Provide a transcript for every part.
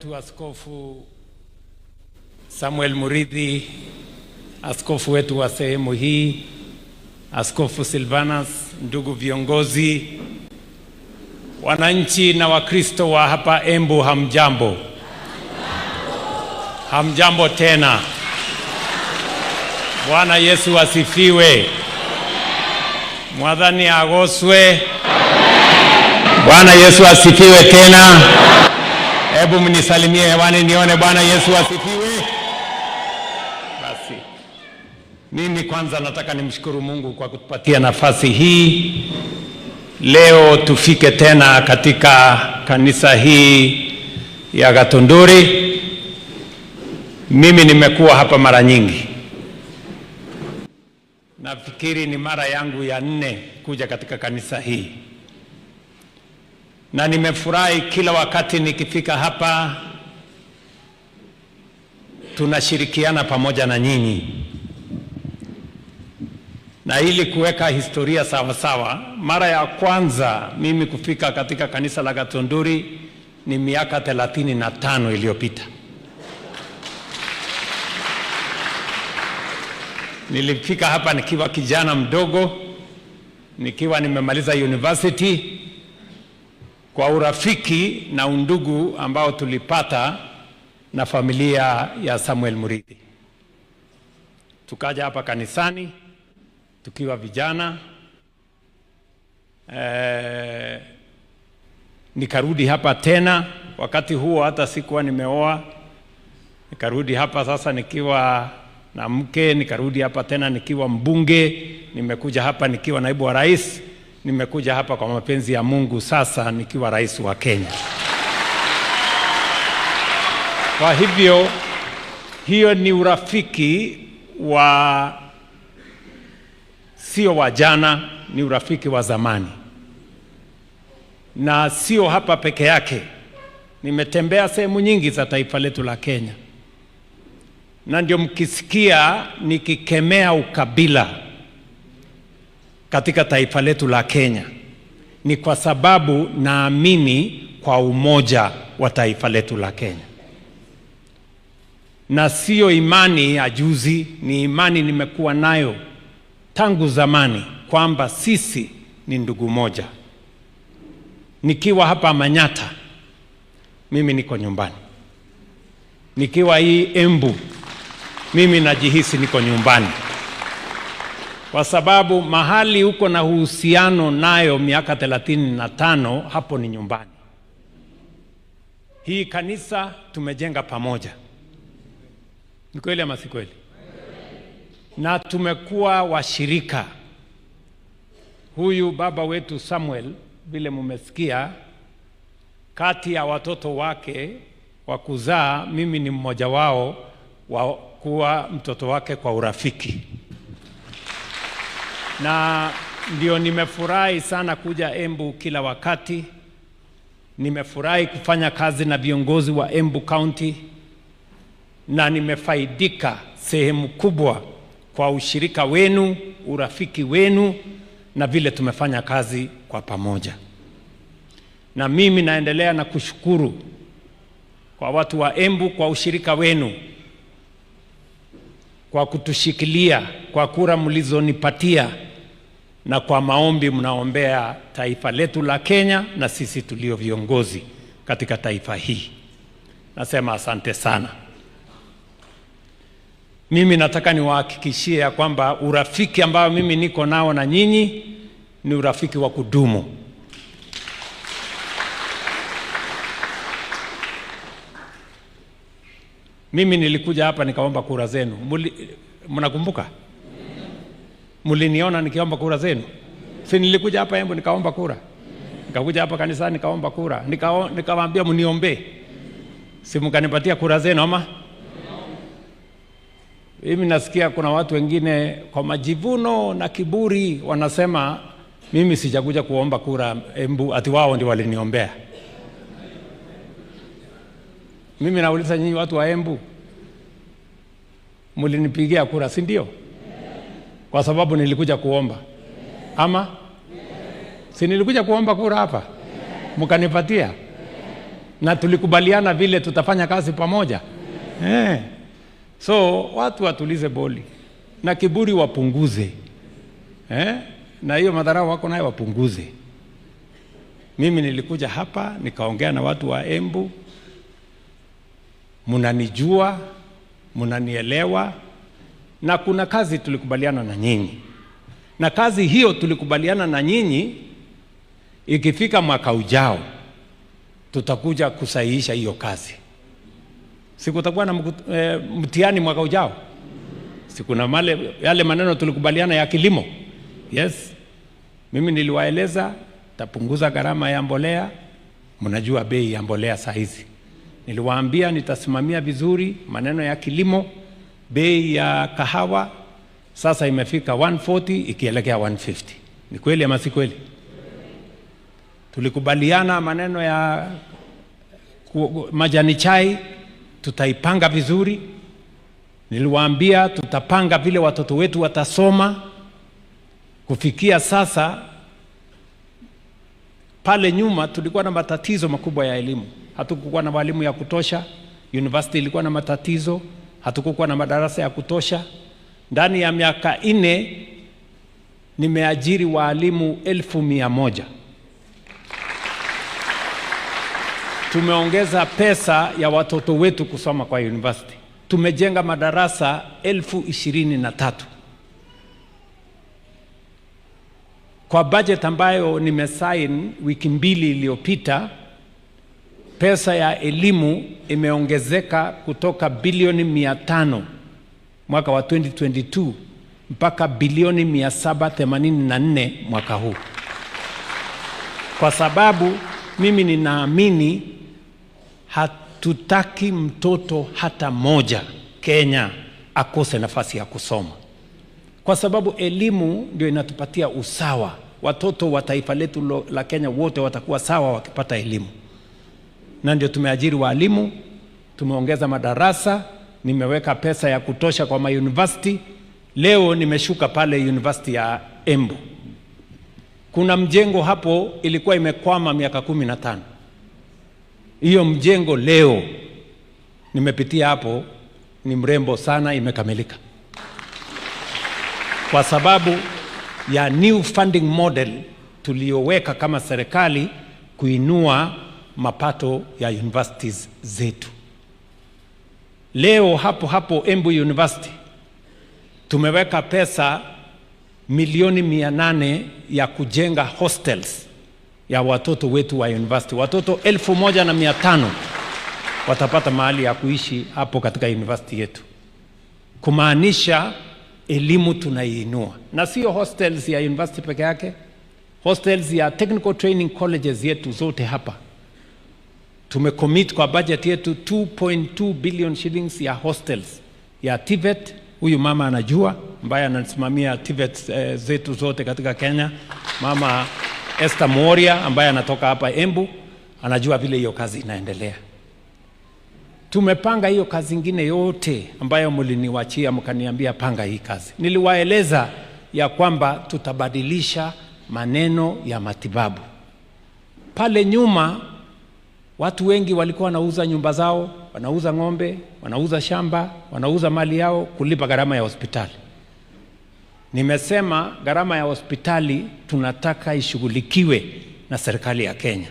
Askofu Samuel Murithi, askofu wetu wa sehemu hii, Askofu Silvanus, ndugu viongozi, wananchi na Wakristo wa hapa Embu, hamjambo. Hamjambo tena. Bwana Yesu asifiwe. Mwathani agoswe. Bwana Yesu asifiwe tena. Hebu mnisalimie hewani nione. Bwana Yesu asifiwe. Basi mimi kwanza nataka nimshukuru Mungu kwa kutupatia nafasi hii leo tufike tena katika kanisa hii ya Gatunduri. Mimi nimekuwa hapa mara nyingi, nafikiri ni mara yangu ya 4 kuja katika kanisa hii, na nimefurahi kila wakati nikifika hapa tunashirikiana pamoja na nyinyi. Na ili kuweka historia sawa sawa, mara ya kwanza mimi kufika katika kanisa la Gatunduri ni miaka 35 iliyopita. Nilifika hapa nikiwa kijana mdogo, nikiwa nimemaliza university, kwa urafiki na undugu ambao tulipata na familia ya Samuel Murithi. Tukaja hapa kanisani tukiwa vijana, nikarudi hapa tena. Wakati huo hata sikuwa nimeoa, nikarudi hapa sasa nikiwa na mke, nikarudi hapa tena nikiwa mbunge, nimekuja hapa nikiwa naibu wa rais, nimekuja hapa kwa mapenzi ya Mungu sasa nikiwa rais wa Kenya. Kwa hivyo hiyo ni urafiki wa sio wa jana, ni urafiki wa zamani. Na sio hapa peke yake, nimetembea sehemu nyingi za taifa letu la Kenya, na ndio mkisikia nikikemea ukabila katika taifa letu la Kenya, ni kwa sababu naamini kwa umoja wa taifa letu la Kenya. Na sio imani ya juzi, ni imani nimekuwa nayo tangu zamani kwamba sisi ni ndugu moja. Nikiwa hapa Manyata, mimi niko nyumbani. Nikiwa hii Embu, mimi najihisi niko nyumbani, kwa sababu mahali uko na uhusiano nayo miaka 35, hapo ni nyumbani. Hii kanisa tumejenga pamoja, ni kweli ama si kweli? Na tumekuwa washirika. Huyu baba wetu Samuel, vile mumesikia, kati ya watoto wake wa kuzaa, mimi ni mmoja wao wa kuwa mtoto wake kwa urafiki. Na ndio nimefurahi sana kuja Embu kila wakati. Nimefurahi kufanya kazi na viongozi wa Embu County, na nimefaidika sehemu kubwa kwa ushirika wenu, urafiki wenu, na vile tumefanya kazi kwa pamoja. Na mimi naendelea na kushukuru kwa watu wa Embu kwa ushirika wenu, kwa kutushikilia, kwa kura mlizonipatia, na kwa maombi mnaombea taifa letu la Kenya na sisi tulio viongozi katika taifa hii. Nasema asante sana. Mimi nataka niwahakikishie ya kwamba urafiki ambao mimi niko nao na nyinyi ni urafiki wa kudumu. Mimi nilikuja hapa nikaomba kura zenu. Mnakumbuka? Muliniona nikiomba kura zenu? Si nilikuja hapa Embu nikaomba kura? Nikakuja hapa kanisani nikaomba kura. Nikawaambia mniombe. Si mkanipatia kura zenu ama? Mimi nasikia kuna watu wengine kwa majivuno na kiburi wanasema mimi sijakuja kuomba kura Embu, ati wao ndio waliniombea. Mimi nauliza nyinyi watu wa Embu, mulinipigia kura si ndio? Kwa sababu nilikuja kuomba ama? Si nilikuja kuomba kura hapa? Mkanipatia? na tulikubaliana vile tutafanya kazi pamoja. So watu watulize boli na kiburi wapunguze, na hiyo madharau wako nayo wapunguze. Mimi nilikuja hapa nikaongea na watu wa Embu, munanijua, munanielewa, na kuna kazi tulikubaliana na nyinyi, na kazi hiyo tulikubaliana na nyinyi, ikifika mwaka ujao tutakuja kusahihisha hiyo kazi. Sikutakuwa na mtihani mwaka ujao? Sikuna yale maneno tulikubaliana ya kilimo? Yes. Mimi niliwaeleza tapunguza gharama ya mbolea, mnajua bei ya mbolea saa hizi. Niliwaambia nitasimamia vizuri maneno ya kilimo. Bei ya kahawa sasa imefika 140 ikielekea 150. Ni kweli ama si kweli? Tulikubaliana maneno ya majani chai tutaipanga vizuri. Niliwaambia tutapanga vile watoto wetu watasoma. Kufikia sasa, pale nyuma tulikuwa na matatizo makubwa ya elimu. Hatukukuwa na walimu ya kutosha. University ilikuwa na matatizo. Hatukukuwa na madarasa ya kutosha. Ndani ya miaka 4 nimeajiri walimu 1,100. Tumeongeza pesa ya watoto wetu kusoma kwa university. Tumejenga madarasa 23,000. Kwa budget ambayo nimesign wiki 2 iliyopita, pesa ya elimu imeongezeka kutoka bilioni 500 mwaka wa 2022 mpaka bilioni 784 mwaka huu. Kwa sababu mimi ninaamini hatutaki mtoto hata moja Kenya akose nafasi ya kusoma. Kwa sababu elimu ndio inatupatia usawa. Watoto wa taifa letu la Kenya wote watakuwa sawa wakipata elimu. Na ndio tumeajiri walimu, tumeongeza madarasa, nimeweka pesa ya kutosha kwa university. Leo nimeshuka pale university ya Embu. Kuna mjengo hapo ilikuwa imekwama miaka 15. Hiyo mjengo leo nimepitia hapo, ni mrembo sana, imekamilika. Kwa sababu ya new funding model tuliyoweka kama serikali kuinua mapato ya universities zetu. Leo hapo Embu University tumeweka pesa milioni 800 ya kujenga hostels ya watoto wetu wa university. Watoto 1,500 watapata mahali ya kuishi hapo katika university yetu. Kumaanisha elimu tunaiinua. Na sio hostels ya university peke yake, hostels ya technical training colleges yetu zote hapa. Tumecommit kwa budget yetu 2.2 billion shillings ya hostels ya TVET. Huyu mama anajua, ambaye anasimamia TVET zetu zote katika Kenya, Mama Esther Moria, ambaye anatoka hapa Embu, anajua vile hiyo kazi inaendelea. Tumepanga hiyo kazi ingine yote ambayo mliniwachia mkaniambia panga hii kazi. Niliwaeleza ya kwamba tutabadilisha maneno ya matibabu. Pale nyuma watu wengi walikuwa wanauza nyumba zao, wanauza ng'ombe, wanauza shamba, wanauza mali yao kulipa gharama ya hospitali. Nimesema gharama ya hospitali tunataka ishughulikiwe na serikali ya Kenya.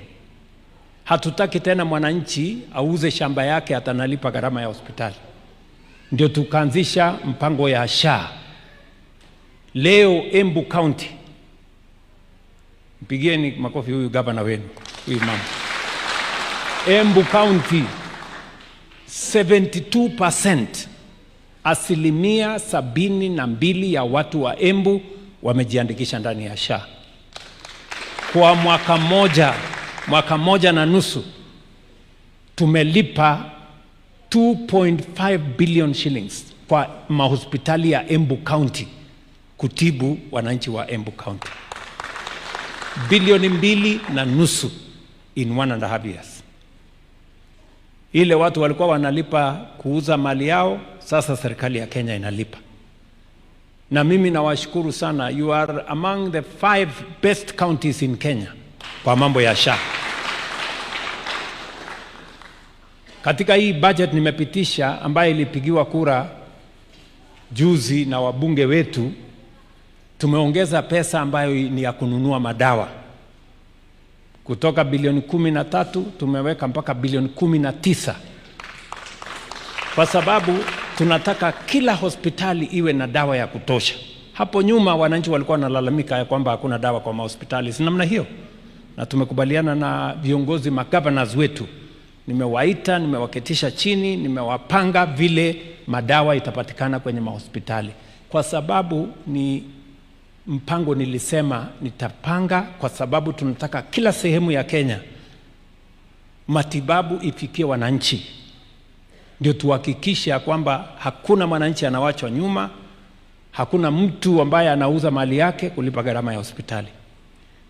Hatutaki tena mwananchi auze shamba yake atanalipa gharama ya hospitali. Ndio tukaanzisha mpango ya SHA. Leo Embu County, mpigieni makofi huyu gavana wenu, huyu mama. Embu County 72%, 72% ya watu wa Embu wamejiandikisha ndani ya SHA. Kwa mwaka moja na nusu tumelipa 2.5 billion shillings kwa mahospitali ya Embu County kutibu wananchi wa Embu County. Bilioni 2.5 in 1.5 years. Ile watu walikuwa wanalipa kuuza mali yao, sasa serikali ya Kenya inalipa. Na mimi nawashukuru sana, you are among the 5 best counties in Kenya kwa mambo ya SHA. Katika hii budget nimepitisha ambayo ilipigiwa kura juzi na wabunge wetu, tumeongeza pesa ambayo ni ya kununua madawa kutoka bilioni 13 tumeweka mpaka bilioni 19, kwa sababu tunataka kila hospitali iwe na dawa ya kutosha. Hapo nyuma wananchi walikuwa wanalalamika ya kwamba hakuna dawa kwa hospitali, si namna hiyo, na tumekubaliana na viongozi magavana wetu. Nimewaita, nimewaketisha chini, nimewapanga vile madawa itapatikana kwenye mahospitali, kwa sababu ni mpango nilisema nitapanga, kwa sababu tunataka kila sehemu ya Kenya matibabu ifikie wananchi. Ndio tuhakikishe kwamba hakuna mwananchi anawachwa nyuma, hakuna mtu ambaye anauza mali yake kulipa gharama ya hospitali.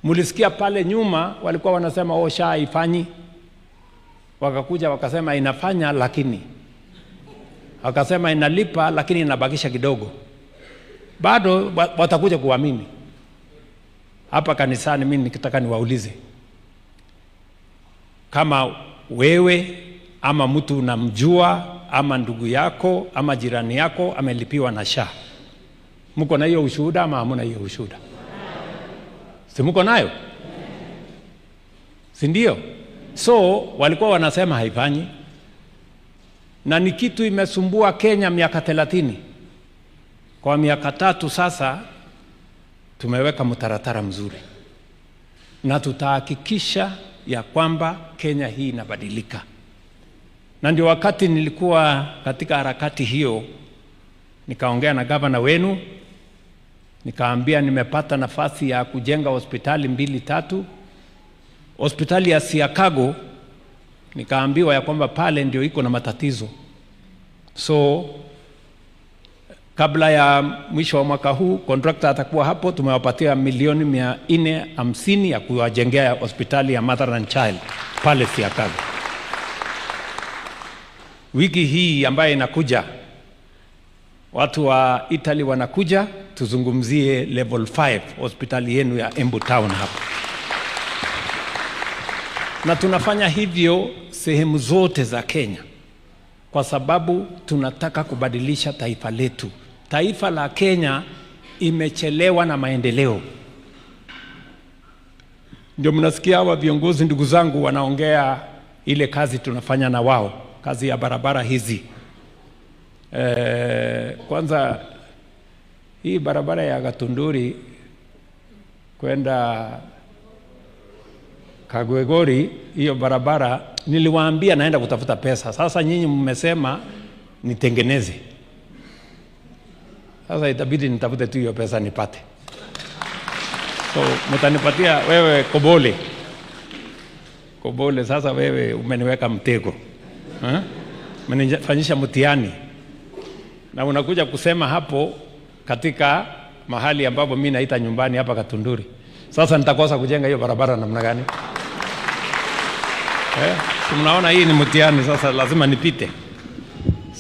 Mulisikia pale nyuma walikuwa wanasema SHA haifanyi, wakakuja wakasema inafanya, lakini wakasema inalipa lakini inabakisha kidogo. Bado watakuja kuamini. Hapa kanisani mimi nikitaka niwaulize, kama wewe ama mtu unamjua ama ndugu yako ama jirani yako amelipiwa na SHA, mko na hiyo ushuhuda ama hamna hiyo ushuhuda? Si mko nayo? Si ndio? So walikuwa wanasema haifanyi, na ni kitu imesumbua Kenya miaka 30. Kwa miaka 3 sasa tumeweka mtaratara mzuri, na tutahakikisha ya kwamba Kenya hii inabadilika. Na ndio wakati nilikuwa katika harakati hiyo, nikaongea na gavana wenu, nikaambia nimepata nafasi ya kujenga hospitali 2-3. Hospitali ya Siakago nikaambiwa ya kwamba pale ndio iko na matatizo. So kabla ya mwisho wa mwaka huu contractor atakuwa hapo, tumewapatia milioni 450 ya kuwajengea hospitali ya Mother and Child pale Siakago. Wiki hii ambayo inakuja watu wa Italy wanakuja, tuzungumzie level 5 hospitali yenu ya Embu Town hapa. Na tunafanya hivyo sehemu zote za Kenya kwa sababu tunataka kubadilisha taifa letu. Taifa la Kenya imechelewa na maendeleo. Ndio mnasikia hawa viongozi ndugu zangu wanaongea ile kazi tunafanya na wao, kazi ya barabara hizi. Kwanza hii barabara ya Gatunduri kwenda Kagwegori, hiyo barabara niliwaambia naenda kutafuta pesa. Sasa nyinyi mmesema nitengeneze. Sasa itabidi nitafute tu hiyo pesa nipate. So mtanipatia wewe Kobole. Kobole, sasa wewe umeniweka mtego. Umenifanyisha mtihani. Na unakuja kusema hapo katika mahali ambapo mimi naita nyumbani hapa Gatunduri. Sasa nitakosa kujenga hiyo barabara namna gani? Tunaona hii ni mtihani, sasa lazima nipite.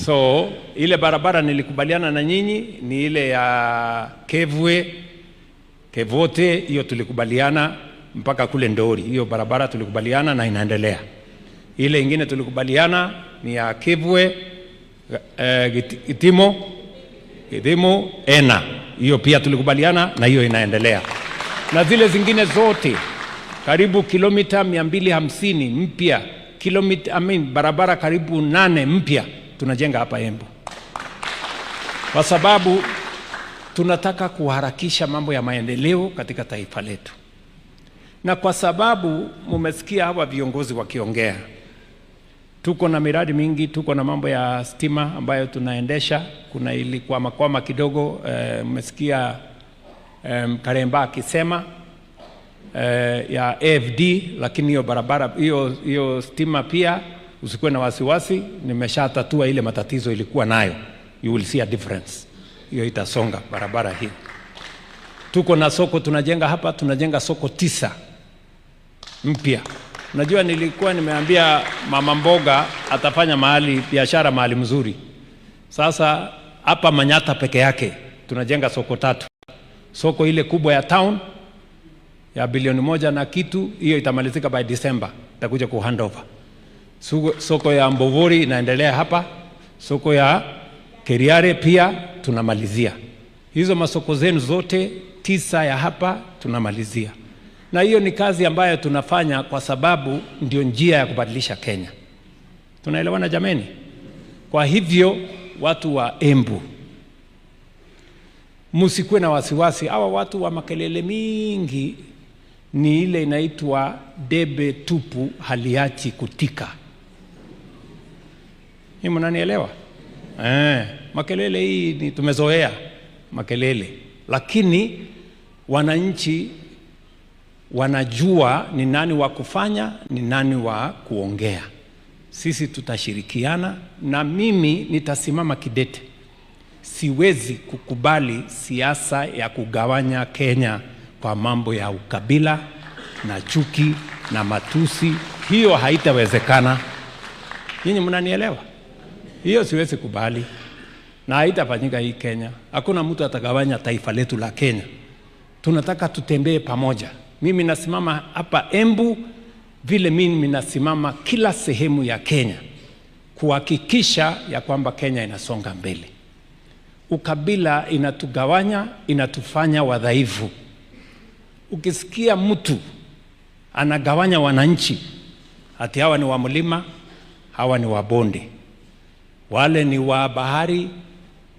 So ile barabara nilikubaliana na nyinyi ni ile ya Kevote, hiyo tulikubaliana mpaka kule Ndori. Hiyo barabara tulikubaliana na inaendelea. Ile ingine tulikubaliana ni ya Kevwe Gitimo Ena. Hiyo pia tulikubaliana na hiyo inaendelea. Na zile zingine zote karibu kilomita 250 mpya, barabara karibu 8 mpya tunajenga hapa Embu. Kwa sababu tunataka kuharakisha mambo ya maendeleo katika taifa letu. Na kwa sababu mumesikia hawa viongozi wakiongea, tuko na miradi mingi, tuko na mambo ya stima ambayo tunaendesha. Kuna ilikuwa makwama kidogo, mmesikia Karemba akisema ya AFD, lakini hiyo barabara hiyo stima pia usikuwe na wasiwasi, nimeshatatua ile matatizo ilikuwa nayo. You will see a difference. Hiyo itasonga barabara hii. Tuko na soko tunajenga hapa, tunajenga soko 9 mpya. Unajua nilikuwa nimeambia mama mboga atafanya mahali biashara mahali mzuri. Sasa hapa Manyata peke yake tunajenga soko 3. Soko ile kubwa ya town ya bilioni 1 na kitu, hiyo itamalizika by December, itakuja ku handover. Soko ya Mbovori inaendelea hapa, soko ya Keriare pia tunamalizia. Hizo masoko zenu zote 9 ya hapa tunamalizia. Na hiyo ni kazi ambayo tunafanya kwa sababu ndio njia ya kubadilisha Kenya. Tunaelewana jameni? Kwa hivyo watu wa Embu, msikuwe na wasiwasi. Hawa watu wa makelele mingi ni ile inaitwa debe tupu haliachi kutika. Hii mnanielewa? Makelele hii ni tumezoea makelele, lakini wananchi wanajua ni nani wa kufanya, ni nani wa kuongea. Sisi tutashirikiana na mimi nitasimama kidete. Siwezi kukubali siasa ya kugawanya Kenya kwa mambo ya ukabila na chuki na matusi. Hiyo haitawezekana. Nyinyi mnanielewa? Hiyo siwezi kubali na haitafanyika hii Kenya. Hakuna mtu atagawanya taifa letu la Kenya. Tunataka tutembee pamoja. Mimi nasimama hapa Embu vile mimi nasimama kila sehemu ya Kenya kuhakikisha ya kwamba Kenya inasonga mbele. Ukabila inatugawanya, inatufanya wadhaifu. Ukisikia mtu anagawanya wananchi, ati hawa ni wa mlima, hawa ni wa bonde, wale ni wa bahari,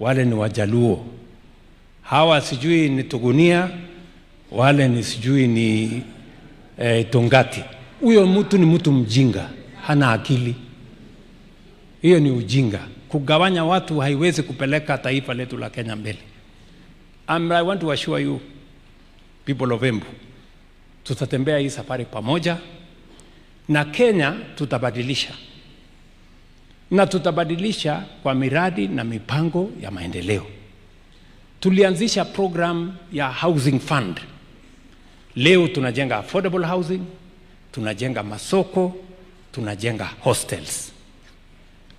wale ni Wajaluo, hawa sijui ni Tugunia, wale ni sijui ni Tongati. Huyo mtu ni mtu mjinga, hana akili. Hiyo ni ujinga. Kugawanya watu haiwezi kupeleka taifa letu la Kenya mbele. I want to assure you people of Embu, tutatembea hii safari pamoja na Kenya tutabadilisha. Na tutabadilisha kwa miradi na mipango ya maendeleo. Tulianzisha program ya housing fund. Leo tunajenga affordable housing, tunajenga masoko, tunajenga hostels.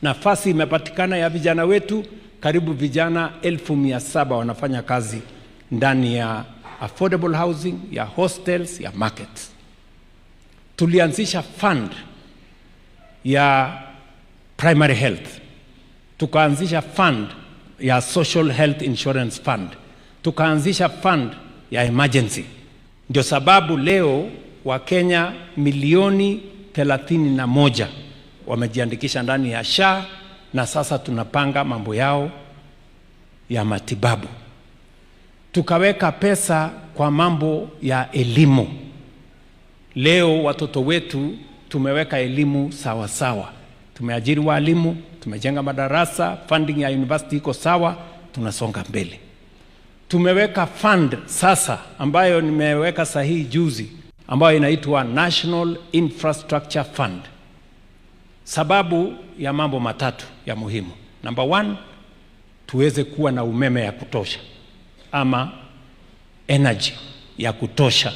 Nafasi imepatikana ya vijana wetu, karibu vijana 1700 wanafanya kazi ndani ya affordable housing, ya hostels, ya markets. Tulianzisha fund ya primary health. Tukaanzisha fund ya social health insurance fund. Tukaanzisha fund ya emergency. Ndio sababu leo Wakenya milioni 31 wamejiandikisha ndani ya SHA, na sasa tunapanga mambo yao ya matibabu. Tukaweka pesa kwa mambo ya elimu. Leo watoto wetu tumeweka elimu sawa sawa. Tumeajiri walimu, tumejenga madarasa, funding ya university iko sawa, tunasonga mbele. Tumeweka fund sasa ambayo nimeweka sahihi juzi, ambayo inaitwa National Infrastructure Fund. Sababu ya mambo matatu ya muhimu. Number 1, tuweze kuwa na umeme ya kutosha ama energy ya kutosha,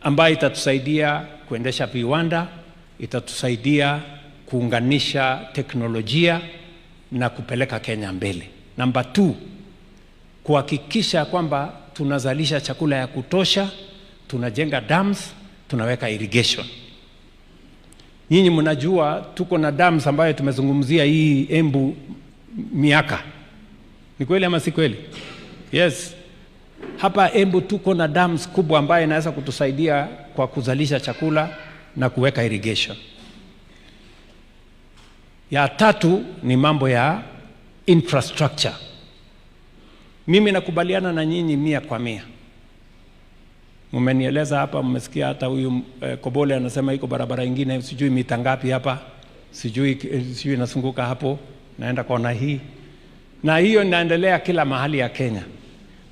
ambayo itatusaidia kuendesha viwanda, itatusaidia kuunganisha teknolojia na kupeleka Kenya mbele. Number 2, kuhakikisha kwamba tunazalisha chakula ya kutosha, tunajenga dams, tunaweka irrigation. Nyinyi mnajua tuko na dams ambayo tumezungumzia hii Embu miaka. Ni kweli ama si kweli? Yes. Hapa Embu tuko na dams kubwa ambayo inaweza kutusaidia kwa kuzalisha chakula na kuweka irrigation. Ya 3 ni mambo ya infrastructure. Mimi nakubaliana na nyinyi 100%. Mmenieleza hapa, mmesikia hata huyu Kobole anasema iko barabara nyingine sijui mita ngapi hapa, sijui inasunguka hapo naenda kona hii, na hiyo inaendelea kila mahali ya Kenya.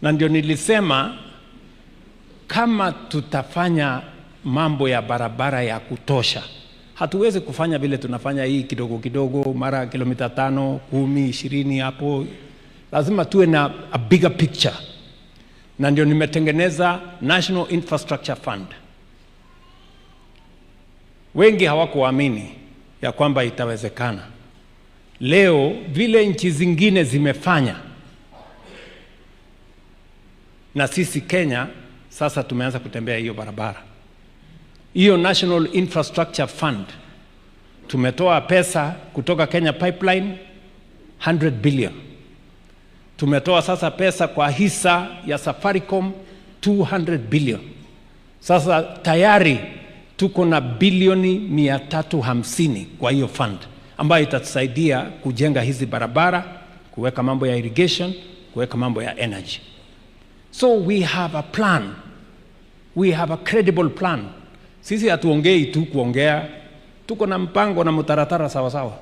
Na ndio nilisema kama tutafanya mambo ya barabara ya kutosha, hatuwezi kufanya vile tunafanya hii kidogo kidogo, mara kilomita 5, 10, 20 hapo. Lazima tuwe na a bigger picture. Na ndio nimetengeneza National Infrastructure Fund. Wengi hawakuamini ya kwamba itawezekana. Leo vile nchi zingine zimefanya, na sisi Kenya sasa tumeanza kutembea hiyo barabara. Hiyo National Infrastructure Fund Tumetoa pesa kutoka Kenya Pipeline 100 billion. Tumetoa sasa pesa kwa hisa ya Safaricom 200 billion. Sasa tayari tuko na bilioni 350 kwa hiyo fund ambayo itatusaidia kujenga hizi barabara, kuweka mambo ya irrigation, kuweka mambo ya energy. So we have a plan. We have a credible plan. Sisi hatuongei tu kuongea, tuko na mpango na mtaratara sawa sawa,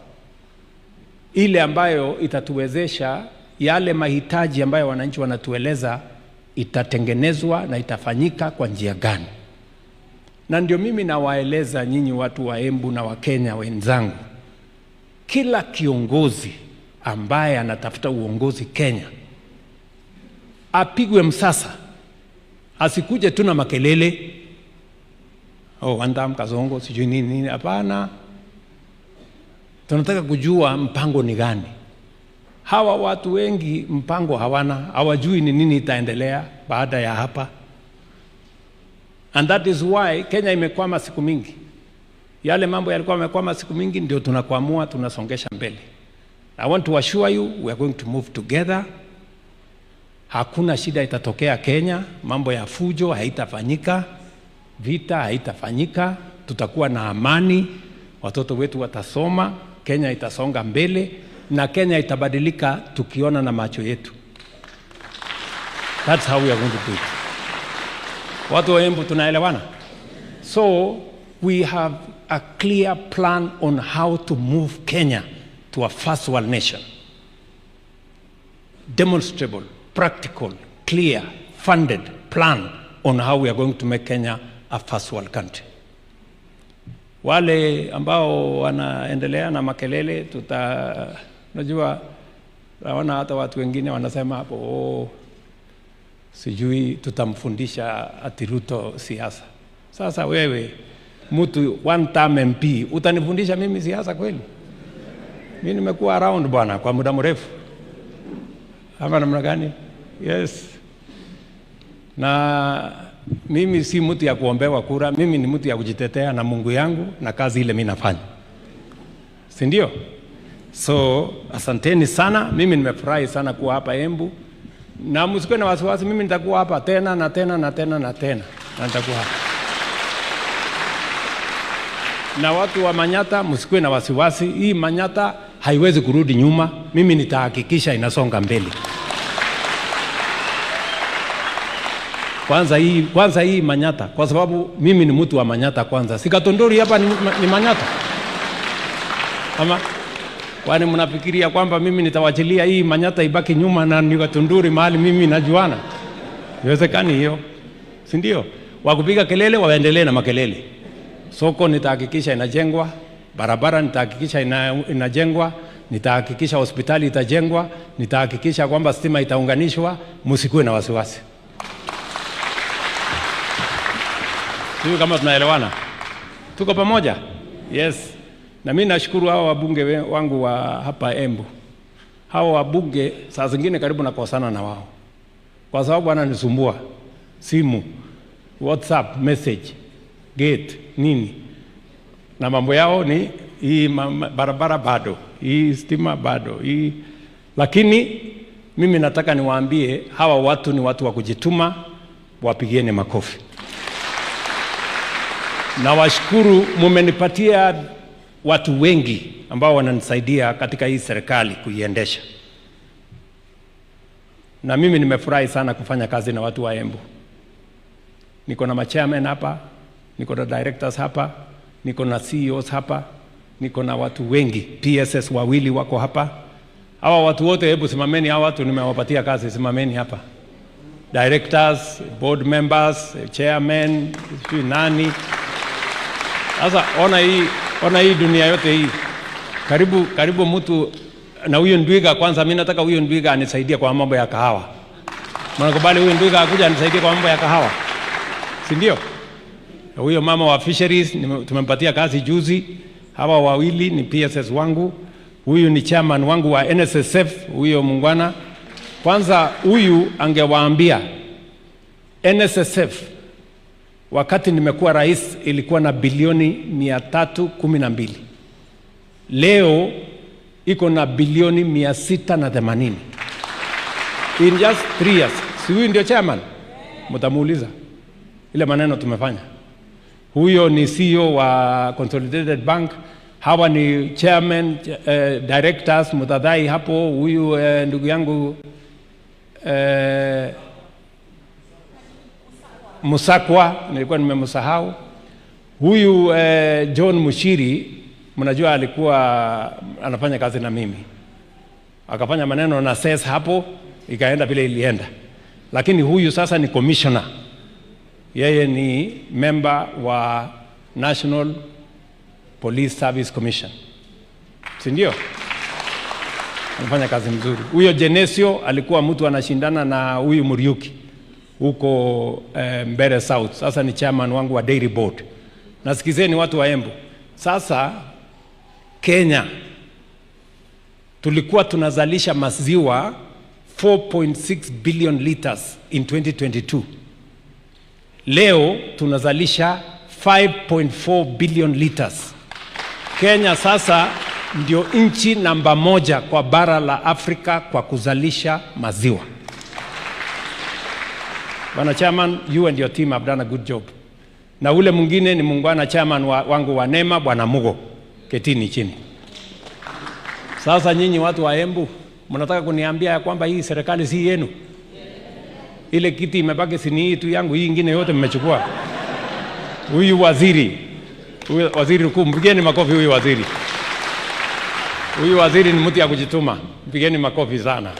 ile ambayo itatuwezesha yale mahitaji ambayo wananchi wanatueleza itatengenezwa na itafanyika kwa njia gani. Na ndio mimi nawaeleza nyinyi watu wa Embu na wa Kenya wenzangu, kila kiongozi ambaye anatafuta uongozi Kenya apigwe msasa, asikuje tu na makelele, Wandam Kasongo sijui nini. Hapana, tunataka kujua mpango ni gani. Hawa watu wengi mpango hawana, hawajui ni nini itaendelea baada ya hapa. And that is why Kenya imekwama siku mingi. Yale mambo yalikuwa yamekwama siku mingi ndio tunakwamua, tunasongesha mbele. I want to assure you we are going to move together. Hakuna shida itatokea Kenya, mambo ya fujo haitafanyika, vita haitafanyika, tutakuwa na amani, watoto wetu watasoma, Kenya itasonga mbele na Kenya itabadilika tukiona na macho yetu. That's how we are going to do it. Watu wa Embu tunaelewana? So we have a clear plan on how to move Kenya to a first world nation. Demonstrable, practical, clear, funded plan on how we are going to make Kenya a first world country. Wale ambao wanaendelea na makelele, najua naona hata watu wengine wanasema hapo, sijui tutamfundisha ati Ruto siasa. Sasa wewe mtu one term MP utanifundisha mimi siasa kweli? Mimi nimekuwa around bwana kwa muda mrefu. Ama namna gani? Yes. Na mimi si mtu ya kuombewa kura, mimi ni mtu ya kujitetea na Mungu yangu na kazi ile mimi nafanya. Si ndio? So asanteni sana, mimi nimefurahi sana kuwa hapa Embu. Na msikuwe na wasiwasi, mimi nitakuwa hapa tena na tena na tena na tena. Na nitakuwa hapa. Na watu wa Manyata msikuwe na wasiwasi, hii Manyata haiwezi kurudi nyuma, mimi nitahakikisha inasonga mbele. Kwanza hii Manyata, kwa sababu mimi ni mtu wa Manyata kwanza. Sikatondori hapa ni Manyata. Ama kwani mnafikiria kwamba mimi nitawachilia hii Manyata ibaki nyuma na nikatondori mahali mimi najuana? Haiwezekani hiyo. Si ndio? Wakupiga kelele waendelee na makelele. Soko nitahakikisha inajengwa, barabara nitahakikisha inajengwa, nitahakikisha hospitali itajengwa, nitahakikisha kwamba stima itaunganishwa, msikuwe na wasiwasi. Sio kama tunaelewana? Tuko pamoja? Yes. Na mimi nashukuru hao wabunge wangu wa hapa Embu. Hao wabunge saa zingine karibu nakosana na wao, kwa sababu wananisumbua simu, WhatsApp message, gate nini, na mambo yao ni hii barabara bado, hii stima bado, hii. Lakini mimi nataka niwaambie hawa watu ni watu wa kujituma, wapigieni makofi. Na washukuru mumenipatia watu wengi ambao wananisaidia katika hii serikali kuiendesha. Na mimi nimefurahi sana kufanya kazi na watu wa Embu. Niko na chairman hapa, niko na directors hapa, niko na CEOs hapa, niko na watu wengi, PSS wawili wako hapa. Hawa watu wote hebu simameni, hawa watu nimewapatia kazi, simameni hapa. Directors, board members, chairman, nani. Sasa ona hii dunia yote hii. Karibu mtu na huyo Ndwiga kwanza, mimi nataka huyo Ndwiga anisaidie kwa mambo ya kahawa. Mnakubali huyo Ndwiga akuja anisaidie kwa mambo ya kahawa? Si ndio? Huyo mama wa fisheries tumempatia kazi juzi. Hawa wawili ni PSS wangu. Huyu ni chairman wangu wa NSSF, huyo mungwana. Kwanza huyu angewaambia NSSF wakati nimekuwa rais ilikuwa na bilioni 312. leo iko na bilioni 680 in just 3 years. Si huyu ndio chairman? Mtamuuliza ile maneno tumefanya. Huyo ni CEO wa Consolidated Bank, hawa ni chairman, directors mtadhai hapo. Huyu ndugu yangu Musakwa, nilikuwa nimemsahau. Huyu John Mushiri, mnajua alikuwa anafanya kazi na mimi, akafanya maneno na SES hapo, ikaenda vile ilienda. Lakini huyu sasa ni commissioner, yeye ni member wa National Police Service Commission, si ndio? Anafanya kazi mzuri. Huyo Genesio alikuwa mtu anashindana na huyu Muriuki huko Mbeere South, sasa ni chairman wangu wa Dairy Board. Nasikizeni watu wa Embu, sasa Kenya tulikuwa tunazalisha maziwa 4.6 billion liters in 2022. Leo tunazalisha 5.4 billion liters. Kenya sasa ndio nchi namba 1 kwa bara la Afrika kwa kuzalisha maziwa. Bwana Chairman, you and your team have done a good job. Na ule mwingine ni muungwana chairman wangu wa NEMA, Bwana Mugo, ketini chini. Sasa nyinyi watu wa Embu, mnataka kuniambia ya kwamba hii serikali si yenu? Ile kiti imebaki si ni hii tu yangu, hii ingine yote mmechukua. Huyu waziri mkuu, mpigeni makofi huyu waziri. Huyu waziri ni mtu ya kujituma, mpigeni makofi sana.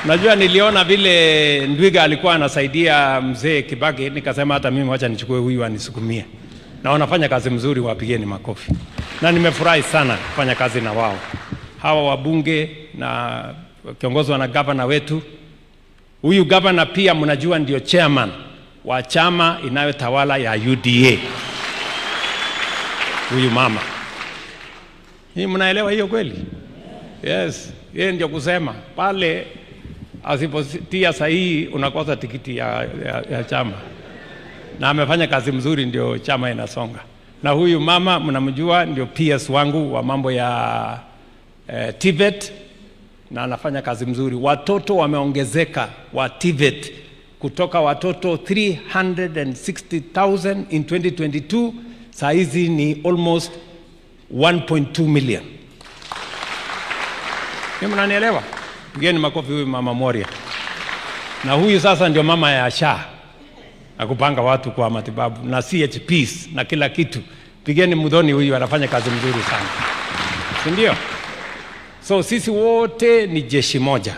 Najua niliona vile Ndwiga alikuwa anasaidia mzee Kibaki, nikasema hata mimi wacha nichukue huyu anisukumie. Na wanafanya kazi mzuri, wapigeni makofi. Na nimefurahi sana kufanya kazi na wao. Hawa wabunge na kiongozwa na gavana wetu. Huyu gavana pia mnajua ndio chairman wa chama inayotawala ya UDA. Huyu mama. Hii mnaelewa hiyo kweli? Yes, yeye ndio kusema pale asipotia sahihi unakosa tikiti ya chama. Na amefanya kazi mzuri, ndio chama inasonga. Na huyu mama mnamjua ndio PS wangu wa mambo ya TVET, na anafanya kazi mzuri. Watoto wameongezeka wa TVET kutoka watoto 360,000 in 2022, saa hizi ni almost 1.2 million. Ni mnanielewa? Pigeni makofi huyu mama Moria. Na huyu sasa ndio mama ya SHA, na kupanga watu kwa matibabu na CHPs na kila kitu. Pigeni Mudhoni, huyu anafanya kazi mzuri sana, si ndio? So sisi wote ni jeshi moja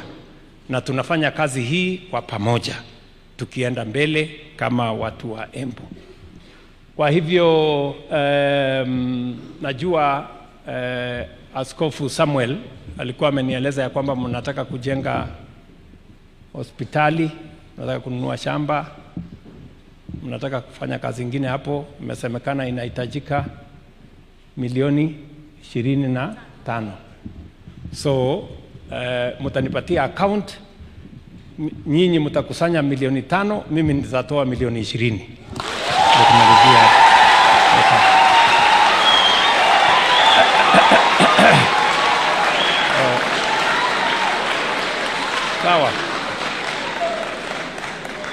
na tunafanya kazi hii kwa pamoja, tukienda mbele kama watu wa Embu. Kwa hivyo najua Askofu Samuel alikuwa amenieleza ya kwamba mnataka kujenga hospitali, mnataka kununua shamba, mnataka kufanya kazi nyingine hapo. Imesemekana inahitajika milioni 25. So mtanipatia account, nyinyi mtakusanya milioni 5, mimi nitatoa milioni 20. Sawa.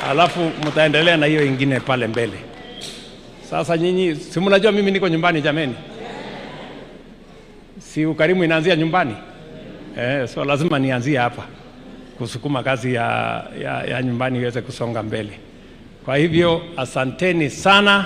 Alafu mtaendelea na hiyo ingine pale mbele. Sasa nyinyi si mnajua mimi niko nyumbani jameni? Si ukarimu inaanzia nyumbani? So lazima nianzie hapa kusukuma kazi ya nyumbani iweze kusonga mbele. Kwa hivyo asanteni sana.